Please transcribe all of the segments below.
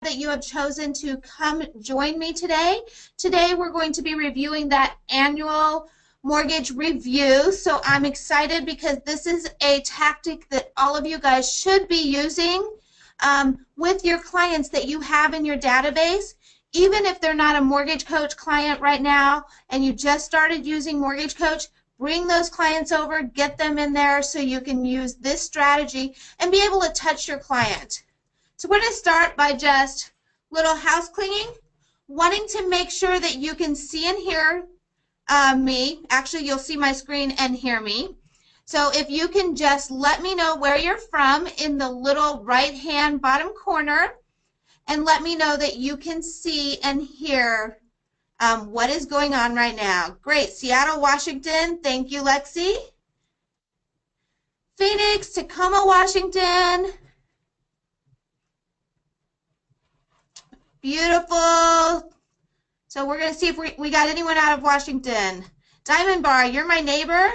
that you have chosen to come join me today. Today we're going to be reviewing that annual mortgage review. So I'm excited because this is a tactic that all of you guys should be using with your clients that you have in your database. Even if they're not a Mortgage Coach client right now and you just started using Mortgage Coach, bring those clients over, get them in there so you can use this strategy and be able to touch your client. So we're going to start by just little house cleaning, wanting to make sure that you can see and hear me. Actually, you'll see my screen and hear me. So if you can just let me know where you're from in the little right-hand bottom corner and let me know that you can see and hear what is going on right now. Great. Seattle, Washington. Thank you, Lexi. Phoenix, Tacoma, Washington. Beautiful. So we're going to see if we got anyone out of Washington. Diamond Bar, you're my neighbor.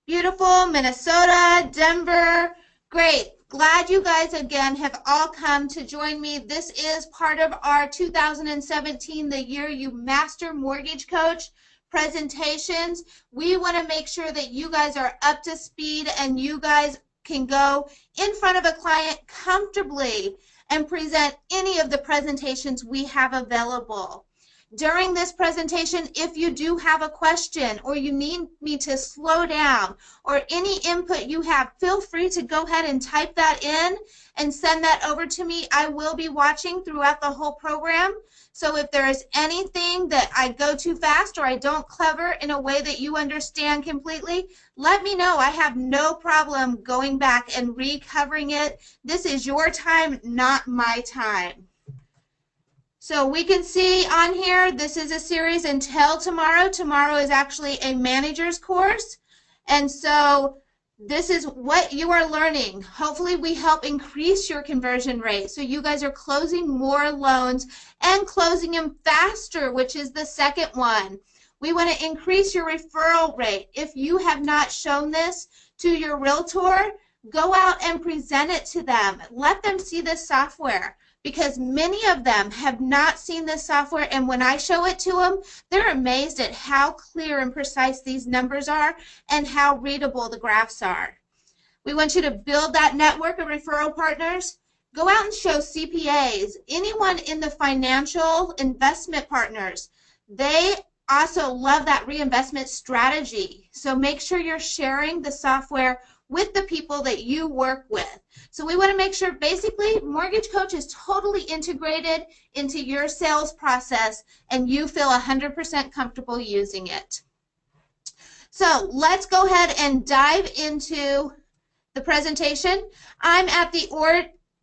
Beautiful. Minnesota, Denver. Great. Glad you guys again have all come to join me. This is part of our 2017, the year you master mortgage coach presentations. We want to make sure that you guys are up to speed and you guys can go in front of a client comfortably and present any of the presentations we have available. During this presentation, if you do have a question or you need me to slow down or any input you have, feel free to go ahead and type that in and send that over to me. I will be watching throughout the whole program. So if there is anything that I go too fast or I don't cover in a way that you understand completely, let me know. I have no problem going back and recovering it. This is your time, not my time. So we can see on here, this is a series until tomorrow. Tomorrow is actually a manager's course. And so this is what you are learning. Hopefully we help increase your conversion rate so you guys are closing more loans and closing them faster, which is the second one. We want to increase your referral rate. If you have not shown this to your realtor, go out and present it to them. Let them see this software, because many of them have not seen this software, and when I show it to them, they're amazed at how clear and precise these numbers are and how readable the graphs are. We want you to build that network of referral partners. Go out and show CPAs, anyone in the financial investment partners. They also love that reinvestment strategy. So make sure you're sharing the software with the people that you work with. So we want to make sure basically Mortgage Coach is totally integrated into your sales process and you feel 100% comfortable using it. So let's go ahead and dive into the presentation. I'm at the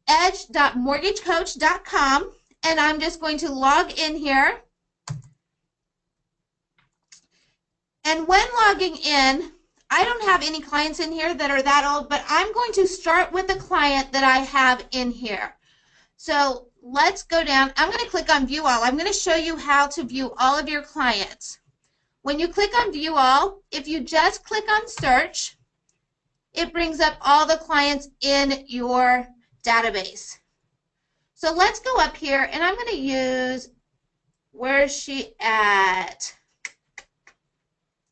edge.mortgagecoach.com and I'm just going to log in here. And when logging in, I don't have any clients in here that are that old, but I'm going to start with the client that I have in here. So let's go down. I'm going to click on View All. I'm going to show you how to view all of your clients. When you click on View All, if you just click on Search, it brings up all the clients in your database. So let's go up here, and I'm going to use, where's she at?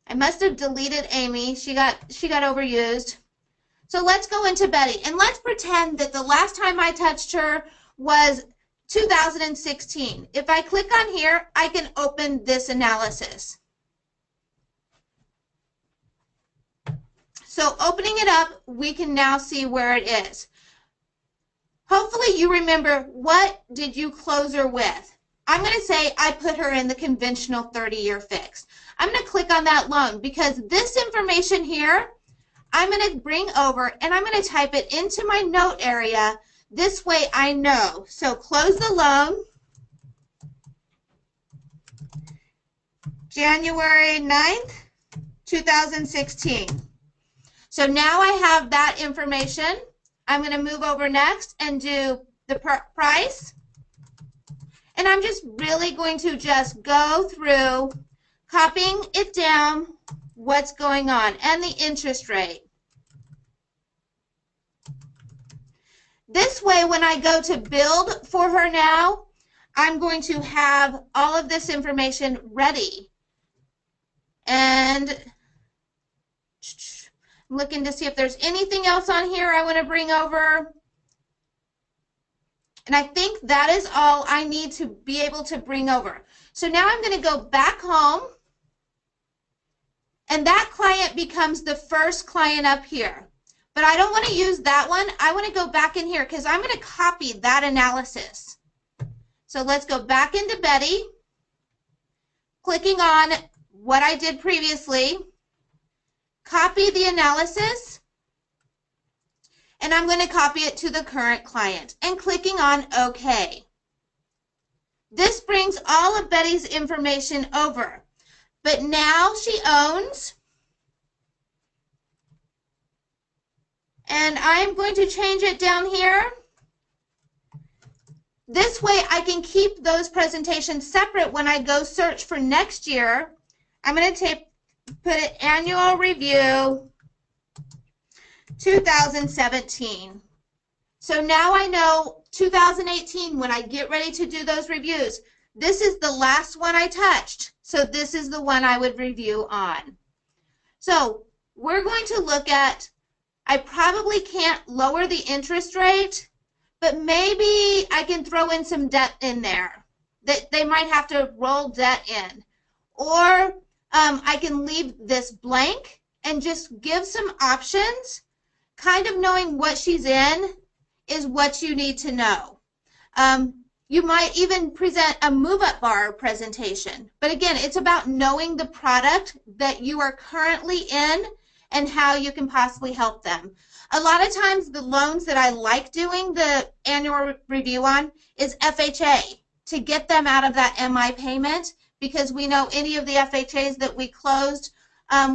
I must have deleted Amy. She got overused. So let's go into Betty, and let's pretend that the last time I touched her was 2016. If I click on here, I can open this analysis. So opening it up, we can now see where it is. Hopefully you remember, what did you close her with? I'm going to say I put her in the conventional 30-year fix. I'm going to click on that loan because this information here, I'm going to bring over and I'm going to type it into my note area. This way I know. So close the loan, January 9th, 2016. So now I have that information. I'm going to move over next and do the price. And I'm just really going to just go through copying it down, what's going on, and the interest rate. This way, when I go to build for her now, I'm going to have all of this information ready. And I'm looking to see if there's anything else on here I want to bring over. And I think that is all I need to be able to bring over. So now I'm going to go back home. And that client becomes the first client up here. But I don't want to use that one. I want to go back in here because I'm going to copy that analysis. So let's go back into Betty, clicking on what I did previously, copy the analysis, and I'm going to copy it to the current client and clicking on OK. This brings all of Betty's information over, but now she owns, and I'm going to change it down here. This way I can keep those presentations separate when I go search for next year. I'm going to put it annual review 2017. So now I know 2018 when I get ready to do those reviews. This is the last one I touched. So this is the one I would review on. So we're going to look at, I probably can't lower the interest rate, but maybe I can throw in some debt in there. That they might have to roll debt in. Or I can leave this blank and just give some options. Kind of knowing what she's in is what you need to know. You might even present a move-up bar presentation. But again, it's about knowing the product that you are currently in and how you can possibly help them. A lot of times the loans that I like doing the annual review on is FHA to get them out of that MI payment, because we know any of the FHAs that we closed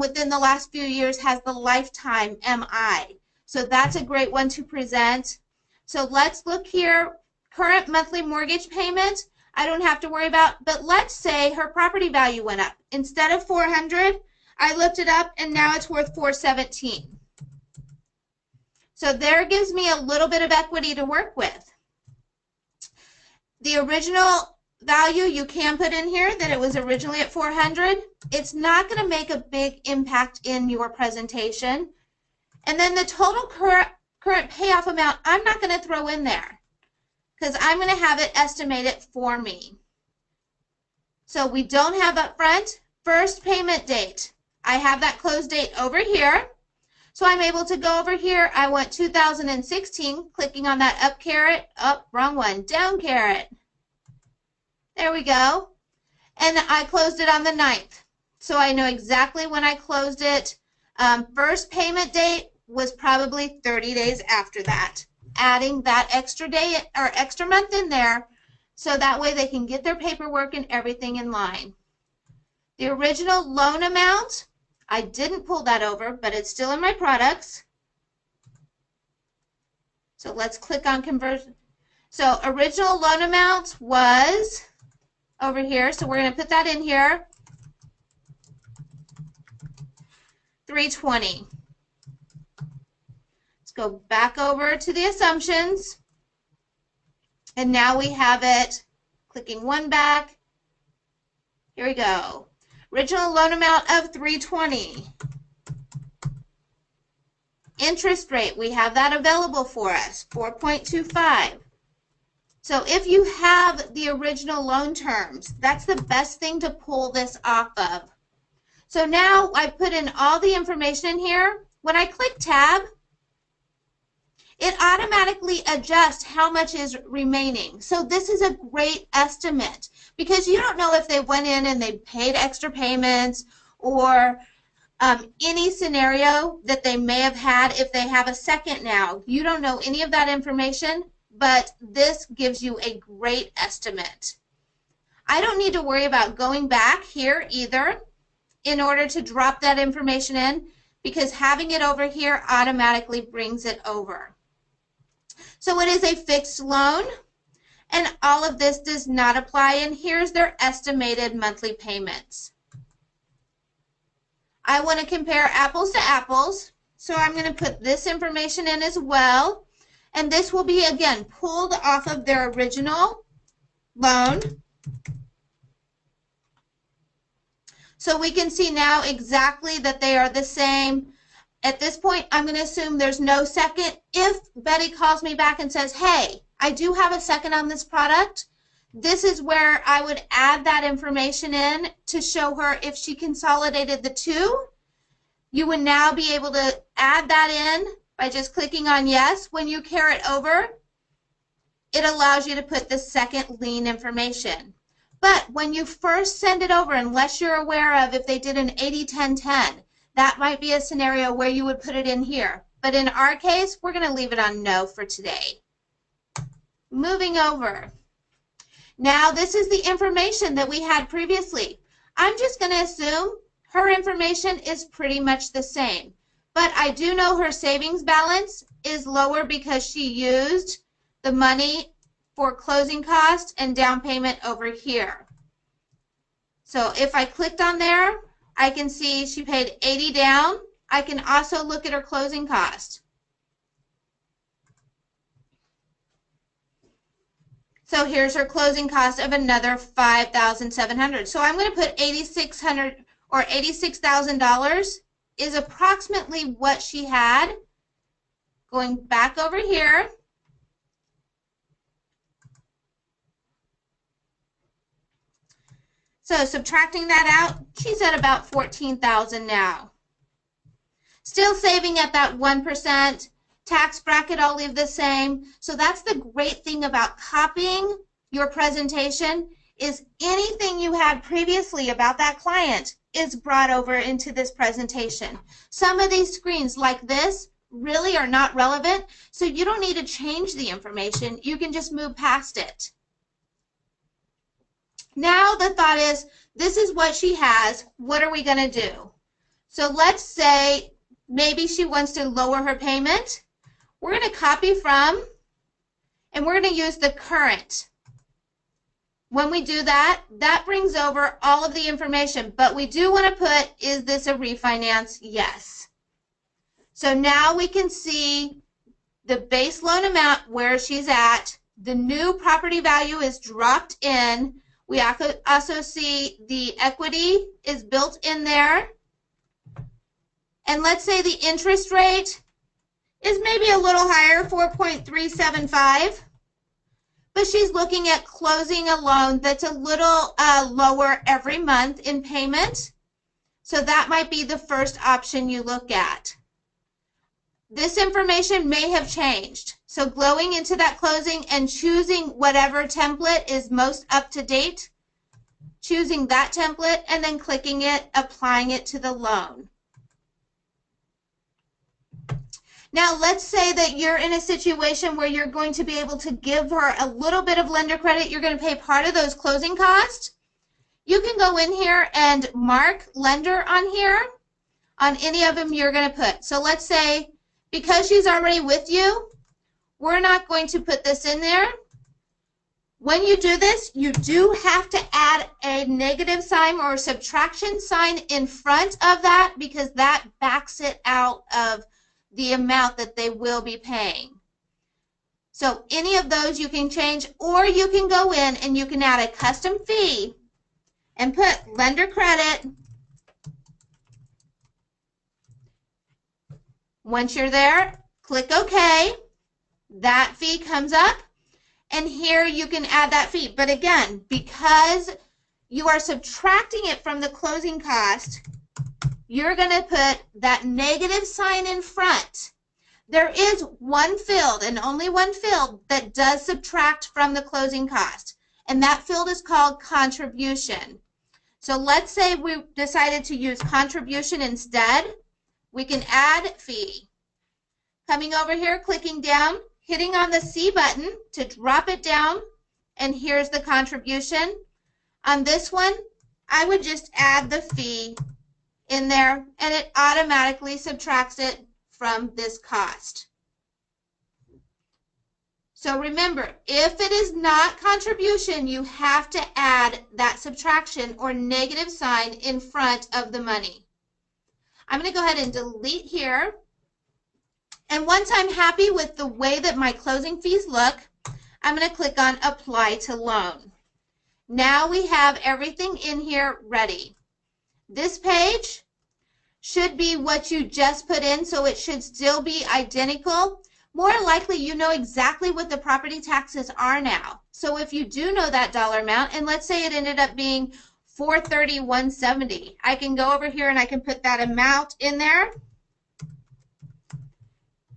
within the last few years has the lifetime MI. So that's a great one to present. So let's look here. Current monthly mortgage payment, I don't have to worry about, but let's say her property value went up. Instead of $400, I looked it up and now it's worth $417. So there gives me a little bit of equity to work with. The original value you can put in here that it was originally at $400. It's not going to make a big impact in your presentation. And then the total current payoff amount, I'm not going to throw in there because I'm going to have it estimated for me. So we don't have upfront. First payment date, I have that close date over here. So I'm able to go over here. I want 2016, clicking on that up caret, up, wrong one, down caret. There we go. And I closed it on the 9th. So I know exactly when I closed it. First payment date was probably 30 days after that. Adding that extra day or extra month in there so that way they can get their paperwork and everything in line. The original loan amount, I didn't pull that over, but it's still in my products. So let's click on conversion. So original loan amount was over here. So we're going to put that in here. $320. Let's go back over to the assumptions. And now we have it. Clicking one back. Here we go. Original loan amount of $320. Interest rate, we have that available for us, 4.25. So if you have the original loan terms, that's the best thing to pull this off of. So now I put in all the information in here. When I click tab, it automatically adjusts how much is remaining. So this is a great estimate because you don't know if they went in and they paid extra payments or any scenario that they may have had if they have a second now. You don't know any of that information, but this gives you a great estimate. I don't need to worry about going back here either in order to drop that information in because having it over here automatically brings it over. So it is a fixed loan, and all of this does not apply, and here's their estimated monthly payments. I want to compare apples to apples, so I'm going to put this information in as well, And this will be, again, pulled off of their original loan. So we can see now exactly that they are the same. At this point, I'm going to assume there's no second. If Betty calls me back and says, hey, I do have a second on this product, this is where I would add that information in to show her if she consolidated the two. You would now be able to add that in by just clicking on yes. When you carry it over, it allows you to put the second lien information. But when you first send it over, unless you're aware of if they did an 80-10-10, that might be a scenario where you would put it in here. But in our case, we're going to leave it on no for today. Moving over. Now, this is the information that we had previously. I'm just going to assume her information is pretty much the same. But I do know her savings balance is lower because she used the money for closing costs and down payment over here. So if I clicked on there, I can see she paid 80 down. I can also look at her closing cost. So here's her closing cost of another $5,700. So I'm going to put $8,600 or $86,000 is approximately what she had. Going back over here. So subtracting that out, she's at about $14,000 now. Still saving at that 1%. Tax bracket, I'll leave the same. So that's the great thing about copying your presentation is anything you had previously about that client is brought over into this presentation. Some of these screens like this really are not relevant, so you don't need to change the information. You can just move past it. Now the thought is, this is what she has. What are we going to do? So let's say maybe she wants to lower her payment. We're going to copy from, and we're going to use the current. When we do that, that brings over all of the information. But we do want to put, is this a refinance? Yes. So now we can see the base loan amount where she's at. The new property value is dropped in. We also see the equity is built in there. And let's say the interest rate is maybe a little higher, 4.375. But she's looking at closing a loan that's a little lower every month in payment. So that might be the first option you look at. This information may have changed. So going into that closing and choosing whatever template is most up to date, choosing that template and then clicking it, applying it to the loan. Now, let's say that you're in a situation where you're going to be able to give her a little bit of lender credit. You're going to pay part of those closing costs. You can go in here and mark lender on here on any of them you're going to put. So let's say because she's already with you, we're not going to put this in there. When you do this, you do have to add a negative sign or a subtraction sign in front of that because that backs it out of the amount that they will be paying. So any of those you can change, or you can go in and you can add a custom fee and put lender credit. Once you're there, click OK. That fee comes up, and here you can add that fee. But again, because you are subtracting it from the closing cost, you're going to put that negative sign in front. There is one field, and only one field, that does subtract from the closing cost, and that field is called contribution. So let's say we decided to use contribution instead. We can add fee. Coming over here, clicking down, hitting on the C button to drop it down, and here's the contribution. On this one, I would just add the fee in there, and it automatically subtracts it from this cost. So remember, if it is not contribution, you have to add that subtraction or negative sign in front of the money. I'm going to go ahead and delete here, And once I'm happy with the way that my closing fees look, I'm going to click on Apply to Loan. Now we have everything in here ready. This page should be what you just put in, so it should still be identical. More likely, you know exactly what the property taxes are now. So if you do know that dollar amount, and let's say it ended up being $431.70, I can go over here and I can put that amount in there.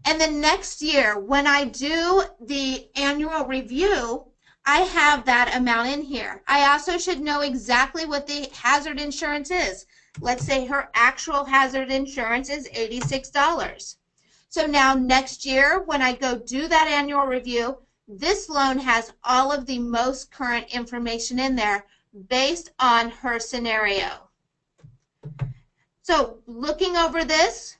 And the next year, when I do the annual review, I have that amount in here. I also should know exactly what the hazard insurance is. Let's say her actual hazard insurance is $86. So now next year, when I go do that annual review, this loan has all of the most current information in there based on her scenario. So looking over this,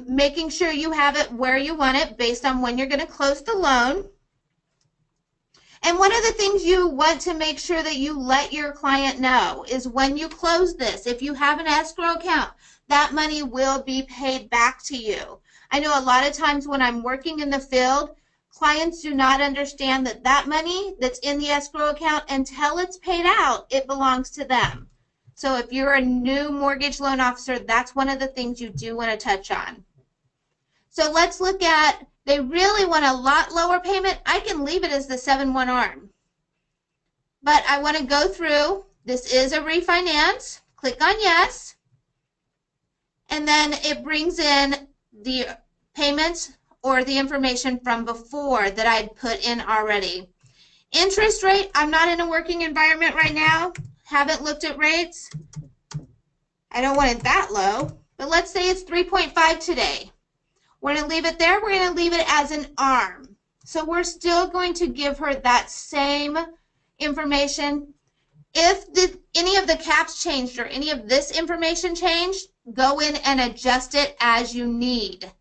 making sure you have it where you want it based on when you're going to close the loan. And one of the things you want to make sure that you let your client know is when you close this, if you have an escrow account, that money will be paid back to you. I know a lot of times when I'm working in the field, clients do not understand that that money that's in the escrow account, until it's paid out, it belongs to them. So if you're a new mortgage loan officer, that's one of the things you do want to touch on. So let's look at, they really want a lot lower payment. I can leave it as the 7-1 ARM. But I want to go through, this is a refinance, click on yes, and then it brings in the payments or the information from before that I'd put in already. Interest rate, I'm not in a working environment right now, haven't looked at rates. I don't want it that low, but let's say it's 3.5 today. We're going to leave it there. We're going to leave it as an ARM. So we're still going to give her that same information. If any of the caps changed or any of this information changed, go in and adjust it as you need.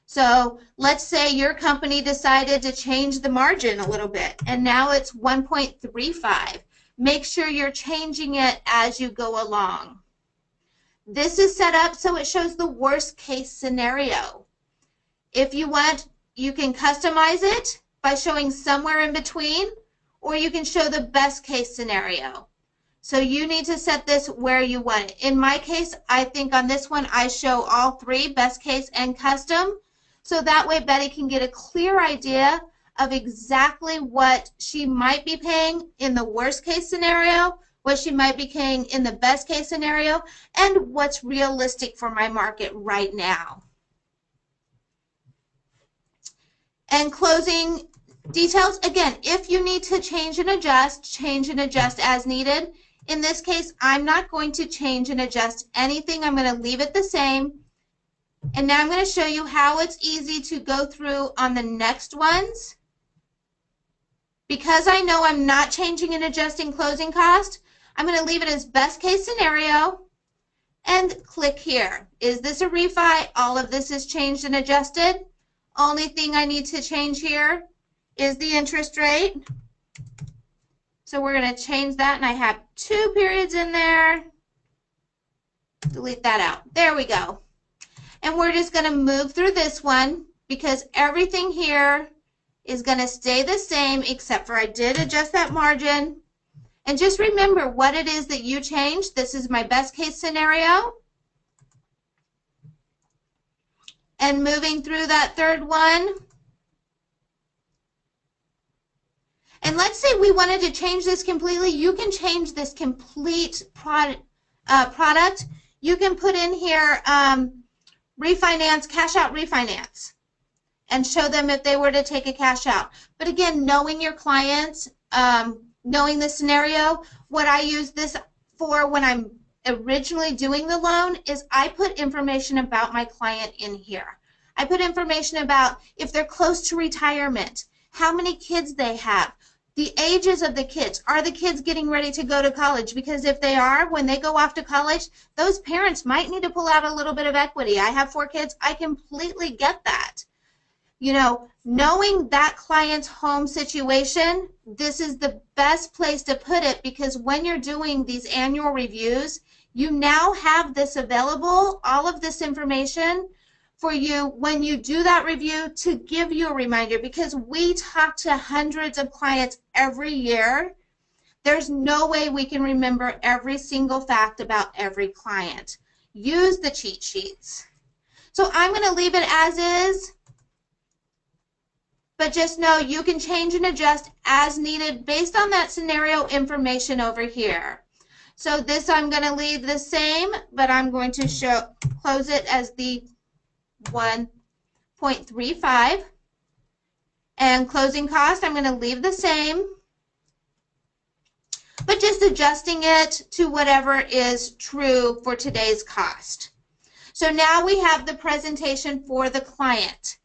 So let's say your company decided to change the margin a little bit, and now it's 1.35. Make sure you're changing it as you go along. This is set up so it shows the worst case scenario. If you want, you can customize it by showing somewhere in between, or you can show the best case scenario. So you need to set this where you want it. In my case, I think on this one, I show all three, best case and custom. So that way Betty can get a clear idea of exactly what she might be paying in the worst case scenario, what she might be paying in the best case scenario, and what's realistic for my market right now. And closing details, again, if you need to change and adjust as needed. In this case, I'm not going to change and adjust anything. I'm going to leave it the same. And now I'm going to show you how it's easy to go through on the next ones. Because I know I'm not changing and adjusting closing cost, I'm going to leave it as best case scenario and click here. Is this a refi? All of this is changed and adjusted. Only thing I need to change here is the interest rate. So we're going to change that, and I have 2 periods in there. Delete that out. There we go. And we're just going to move through this one because everything here is going to stay the same except for I did adjust that margin. And just remember what it is that you changed. This is my best case scenario. And moving through that third one. And let's say we wanted to change this completely. You can change this complete product. You can put in here refinance, cash out refinance, and show them if they were to take a cash out. But again, knowing your clients, knowing the scenario, what I use this for when I'm originally doing the loan is I put information about my client in here. I put information about if they're close to retirement, how many kids they have, the ages of the kids. Are the kids getting ready to go to college? Because if they are, when they go off to college, those parents might need to pull out a little bit of equity. I have 4 kids. I completely get that. You know, knowing that client's home situation, this is the best place to put it because when you're doing these annual reviews, you now have this available, all of this information for you when you do that review to give you a reminder, because we talk to hundreds of clients every year. There's no way we can remember every single fact about every client. Use the cheat sheets. So I'm going to leave it as is, but just know you can change and adjust as needed based on that scenario information over here. So this I'm going to leave the same, but I'm going to close it as the 1.35. And closing cost, I'm going to leave the same, but just adjusting it to whatever is true for today's cost. So now we have the presentation for the client.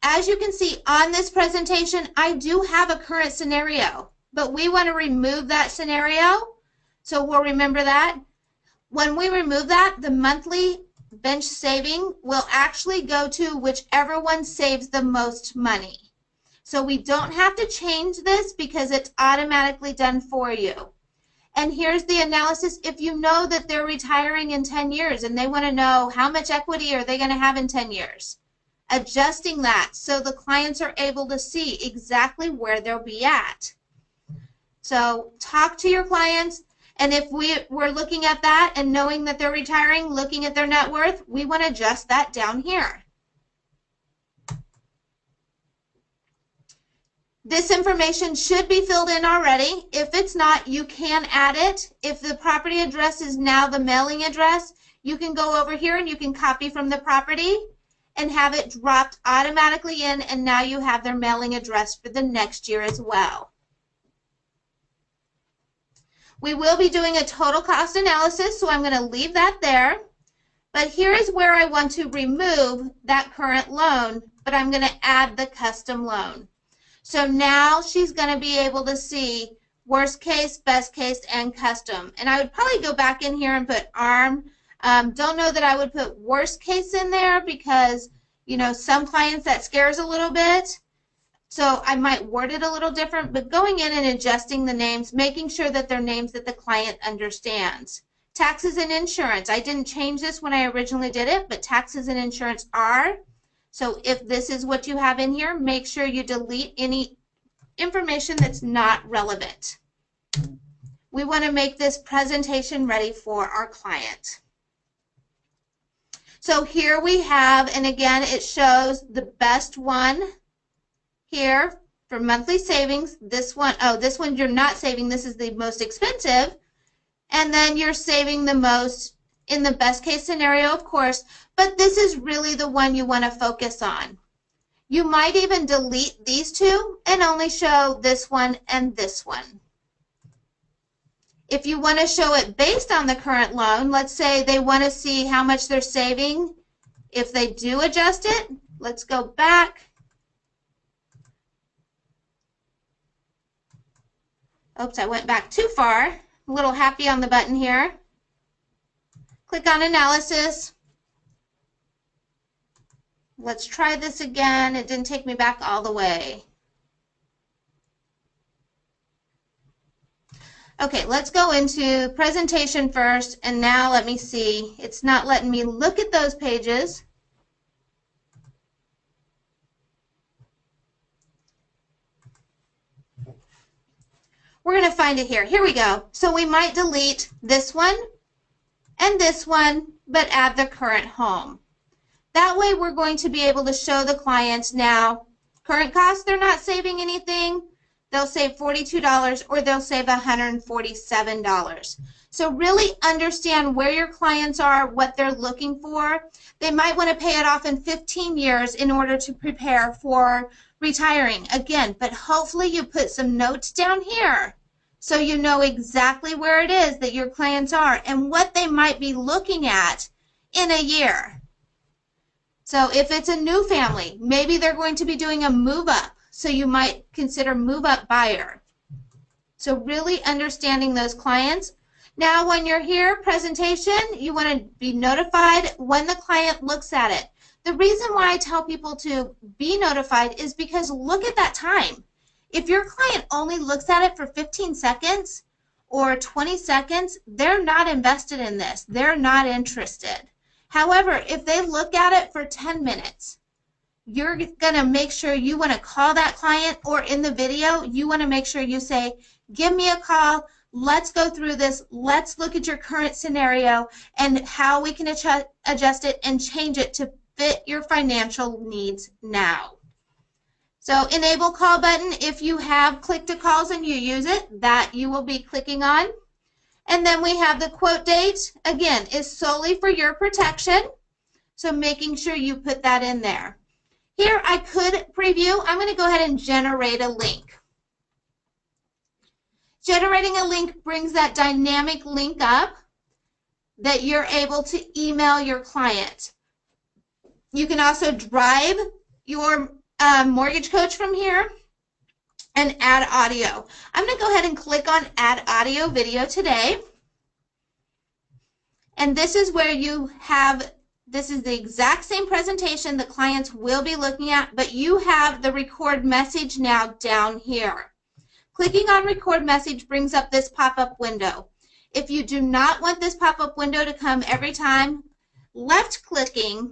As you can see on this presentation, I do have a current scenario, but we want to remove that scenario. So we'll remember that. When we remove that, the monthly bench saving will actually go to whichever one saves the most money. So we don't have to change this because it's automatically done for you. And here's the analysis. If you know that they're retiring in 10 years and they want to know how much equity are they going to have in 10 years, adjusting that so the clients are able to see exactly where they'll be at. So talk to your clients, and if we're looking at that and knowing that they're retiring, looking at their net worth, we want to adjust that down here. This information should be filled in already. If it's not, you can add it. If the property address is now the mailing address, you can go over here and you can copy from the property and have it dropped automatically in, and now you have their mailing address for the next year as well. We will be doing a total cost analysis, so I'm going to leave that there. But here is where I want to remove that current loan, but I'm going to add the custom loan. So now she's going to be able to see worst case, best case, and custom. And I would probably go back in here and put ARM. Don't know that I would put worst case in there because, you know, some clients that scares a little bit. So I might word it a little different, but going in and adjusting the names, making sure that they're names that the client understands. Taxes and insurance. I didn't change this when I originally did it, but taxes and insurance are. So if this is what you have in here, make sure you delete any information that's not relevant. We want to make this presentation ready for our client. So here we have, and again, it shows the best one here for monthly savings. This one, oh, this one you're not saving. This is the most expensive. And then you're saving the most in the best case scenario, of course, but this is really the one you want to focus on. You might even delete these two and only show this one and this one. If you want to show it based on the current loan, let's say they want to see how much they're saving. If they do adjust it, let's go back. Oops, I went back too far. A little happy on the button here. Click on analysis. Let's try this again. It didn't take me back all the way. Okay, let's go into presentation first, and now let me see. It's not letting me look at those pages. We're going to find it here. Here we go. So we might delete this one and this one, but add the current home. That way we're going to be able to show the clients now current costs, they're not saving anything. They'll save $42 or they'll save $147. So really understand where your clients are, what they're looking for. They might want to pay it off in 15 years in order to prepare for retiring again, but hopefully you put some notes down here so you know exactly where it is that your clients are and what they might be looking at in a year. So if it's a new family, maybe they're going to be doing a move up, so you might consider move up buyer. So really understanding those clients. Now when you're here, presentation, you want to be notified when the client looks at it. The reason why I tell people to be notified is because look at that time. If your client only looks at it for 15 seconds or 20 seconds, they're not invested in this. They're not interested. However, if they look at it for 10 minutes, you're going to make sure you want to call that client, or in the video, you want to make sure you say, give me a call. Let's go through this. Let's look at your current scenario and how we can adjust it and change it to fit your financial needs now. So enable call button, if you have click to calls and you use it, that you will be clicking on. And then we have the quote date, again, is solely for your protection. So making sure you put that in there. Here I could preview. I'm going to go ahead and generate a link. Generating a link brings that dynamic link up that you're able to email your client. You can also drive your mortgage coach from here and add audio. I'm going to go ahead and click on add audio video today. And this is where you have, this is the exact same presentation the clients will be looking at, but you have the record message now down here. Clicking on record message brings up this pop-up window. If you do not want this pop-up window to come every time, left clicking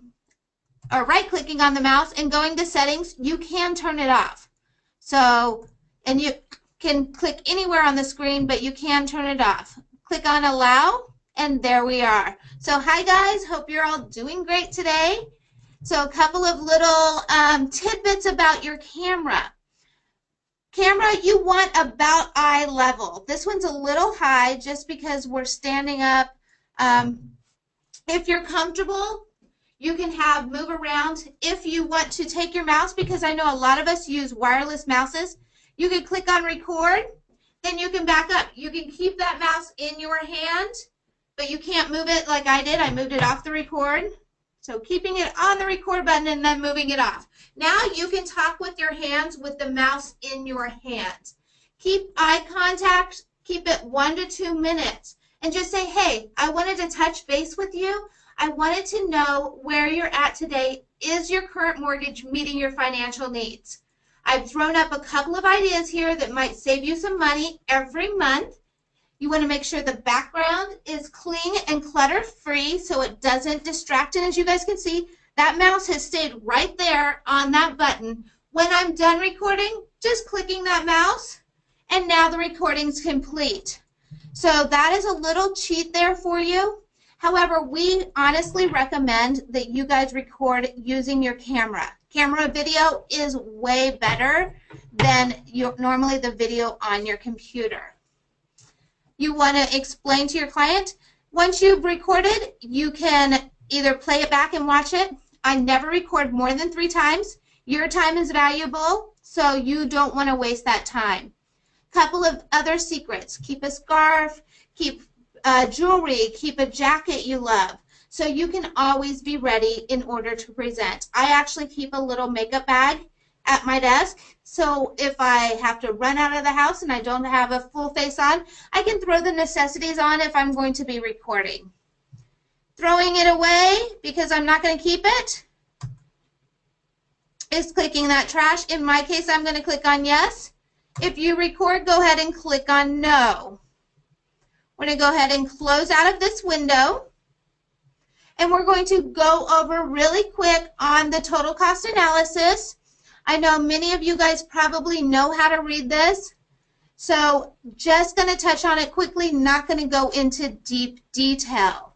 or right clicking on the mouse and going to settings, you can turn it off. So, and you can click anywhere on the screen, but you can turn it off. Click on allow, and there we are. So hi guys, hope you're all doing great today. So a couple of little tidbits about your camera. Camera, you want about eye level. This one's a little high just because we're standing up. If you're comfortable, you can move around. If you want to take your mouse, because I know a lot of us use wireless mouses, you can click on record, then you can back up. You can keep that mouse in your hand, but you can't move it like I did. I moved it off the record. So keeping it on the record button and then moving it off. Now you can talk with your hands with the mouse in your hand. Keep eye contact, keep it 1 to 2 minutes, and just say, hey, I wanted to touch base with you. I wanted to know where you're at today. Is your current mortgage meeting your financial needs? I've thrown up a couple of ideas here that might save you some money every month. You want to make sure the background is clean and clutter-free so it doesn't distract. And as you guys can see, that mouse has stayed right there on that button. When I'm done recording, just clicking that mouse, and now the recording's complete. So that is a little cheat there for you. However, we honestly recommend that you guys record using your camera. Camera video is way better than normally the video on your computer. You want to explain to your client, once you've recorded, you can either play it back and watch it. I never record more than 3 times. Your time is valuable, so you don't want to waste that time. Couple of other secrets. Keep a scarf, keep jewelry, keep a jacket you love, so you can always be ready in order to present. I actually keep a little makeup bag at my desk, so if I have to run out of the house and I don't have a full face on, I can throw the necessities on if I'm going to be recording. Throwing it away because I'm not going to keep it is clicking that trash. In my case, I'm going to click on yes. If you record, go ahead and click on no. We're going to go ahead and close out of this window, and we're going to go over really quick on the total cost analysis. I know many of you guys probably know how to read this, so just going to touch on it quickly, not going to go into deep detail.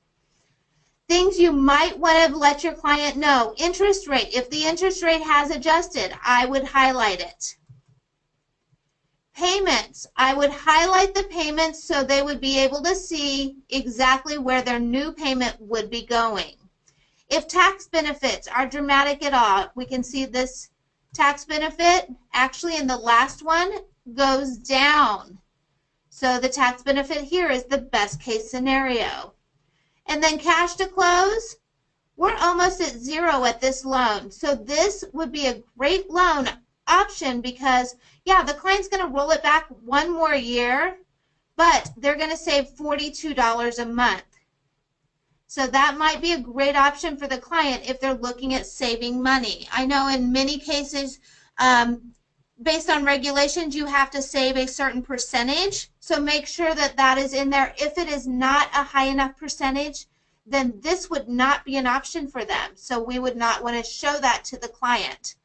Things you might want to let your client know. Interest rate. If the interest rate has adjusted, I would highlight it. Payments. I would highlight the payments so they would be able to see exactly where their new payment would be going. If tax benefits are dramatic at all, we can see this tax benefit actually in the last one goes down. So the tax benefit here is the best case scenario. And then cash to close, we're almost at 0 at this loan. So this would be a great loan option because, yeah, the client's going to roll it back 1 more year, but they're going to save $42 a month. So that might be a great option for the client if they're looking at saving money. I know in many cases, based on regulations, you have to save a certain percentage. So make sure that that is in there. If it is not a high enough percentage, then this would not be an option for them. So we would not want to show that to the client.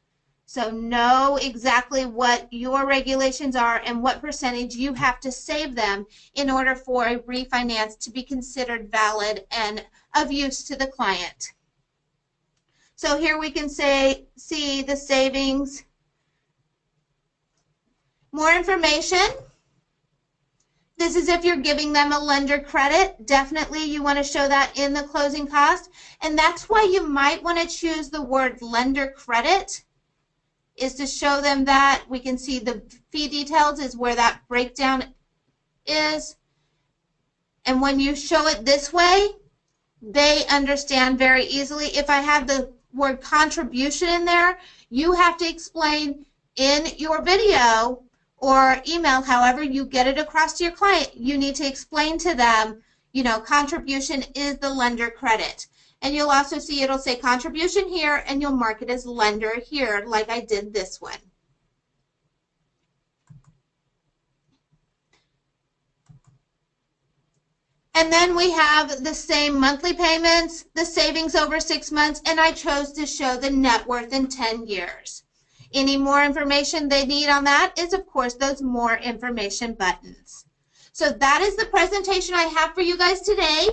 So know exactly what your regulations are and what percentage you have to save them in order for a refinance to be considered valid and of use to the client. So here we can see the savings. More information. This is if you're giving them a lender credit. Definitely you want to show that in the closing cost. And that's why you might want to choose the word lender credit, is to show them that. We can see the fee details is where that breakdown is. And when you show it this way, they understand very easily. If I have the word contribution in there, you have to explain in your video or email, however you get it across to your client, you need to explain to them, you know, contribution is the lender credit. And you'll also see it'll say contribution here, and you'll mark it as lender here, like I did this one. And then we have the same monthly payments, the savings over 6 months, and I chose to show the net worth in 10 years. Any more information they need on that is, of course, those more information buttons. So that is the presentation I have for you guys today.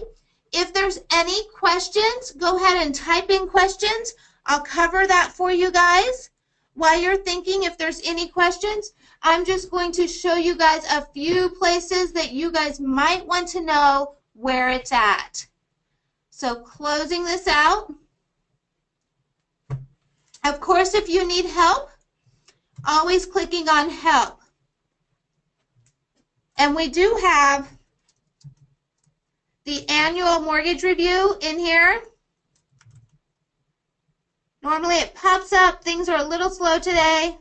If there's any questions, go ahead and type in questions. I'll cover that for you guys. While you're thinking if there's any questions, I'm just going to show you guys a few places that you guys might want to know where it's at. So closing this out. Of course, if you need help, always clicking on help. And we do have the annual mortgage review in here. Normally it pops up. Things are a little slow today.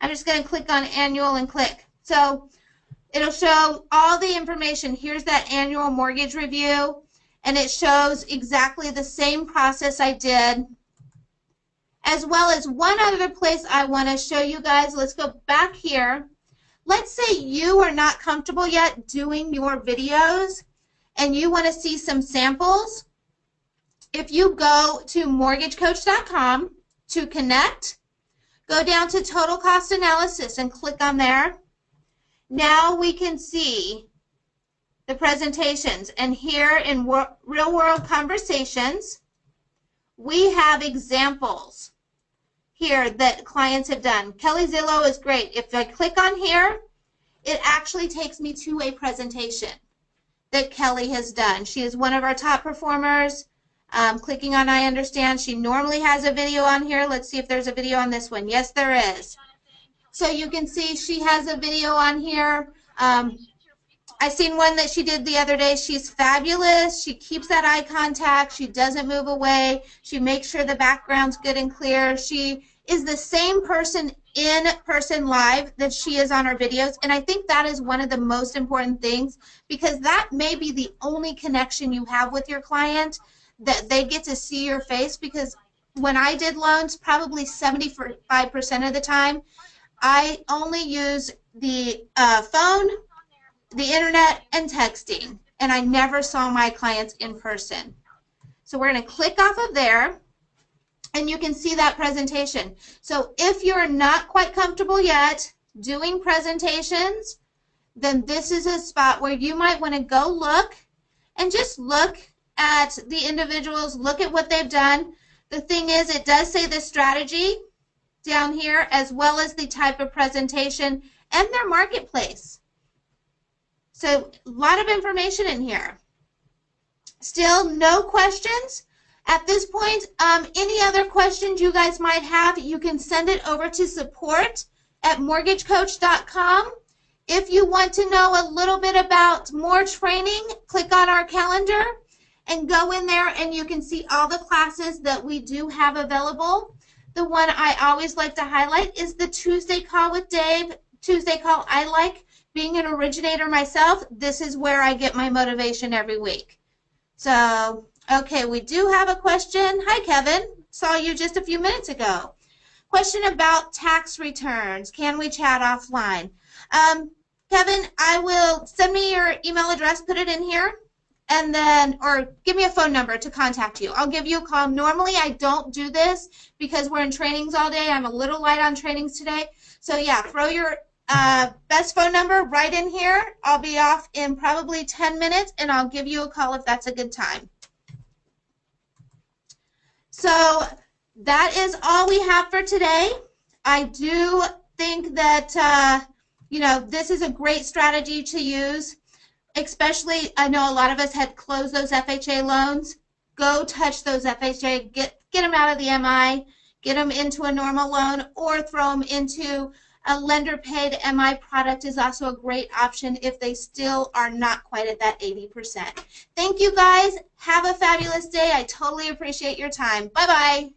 I'm just going to click on annual and click. So it'll show all the information. Here's that annual mortgage review, and it shows exactly the same process I did, as well as one other place I want to show you guys. Let's go back here. Let's say you are not comfortable yet doing your videos and you want to see some samples. If you go to mortgagecoach.com to connect, go down to total cost analysis and click on there. Now we can see the presentations, and here in real world conversations we have examples here that clients have done. Kelly Zillow is great. If I click on here, it actually takes me to a presentation that Kelly has done. She is one of our top performers. Clicking on I understand. She normally has a video on here. Let's see if there's a video on this one. Yes, there is. So you can see she has a video on here. I seen one that she did the other day. She's fabulous. She keeps that eye contact. She doesn't move away. She makes sure the background's good and clear. She is the same person in person live that she is on her videos, and I think that is one of the most important things, because that may be the only connection you have with your client, that they get to see your face. Because when I did loans, probably 75% of the time, I only use the phone, the internet, and texting, and I never saw my clients in person. So we're going to click off of there, and you can see that presentation. So if you're not quite comfortable yet doing presentations, then this is a spot where you might want to go look and just look at the individuals, look at what they've done. The thing is, it does say the strategy down here, as well as the type of presentation and their marketplace. So a lot of information in here. Still no questions at this point. Any other questions you guys might have, you can send it over to support@mortgagecoach.com. If you want to know a little bit about more training, click on our calendar and go in there, and you can see all the classes that we do have available. The one I always like to highlight is the Tuesday call with Dave. Tuesday call I like. Being an originator myself, this is where I get my motivation every week. So, okay, we do have a question. Hi, Kevin. Saw you just a few minutes ago. Question about tax returns. Can we chat offline? Kevin, I will send me your email address, put it in here, and then, or give me a phone number to contact you. I'll give you a call. Normally I don't do this because we're in trainings all day. I'm a little light on trainings today. So yeah, throw your best phone number right in here. I'll be off in probably 10 minutes and I'll give you a call if that's a good time. So that is all we have for today. I do think that, you know, this is a great strategy to use. Especially, I know a lot of us had closed those FHA loans. Go touch those FHA, get them out of the MI, get them into a normal loan, or throw them into a lender-paid MI product is also a great option if they still are not quite at that 80%. Thank you guys. Have a fabulous day. I totally appreciate your time. Bye-bye.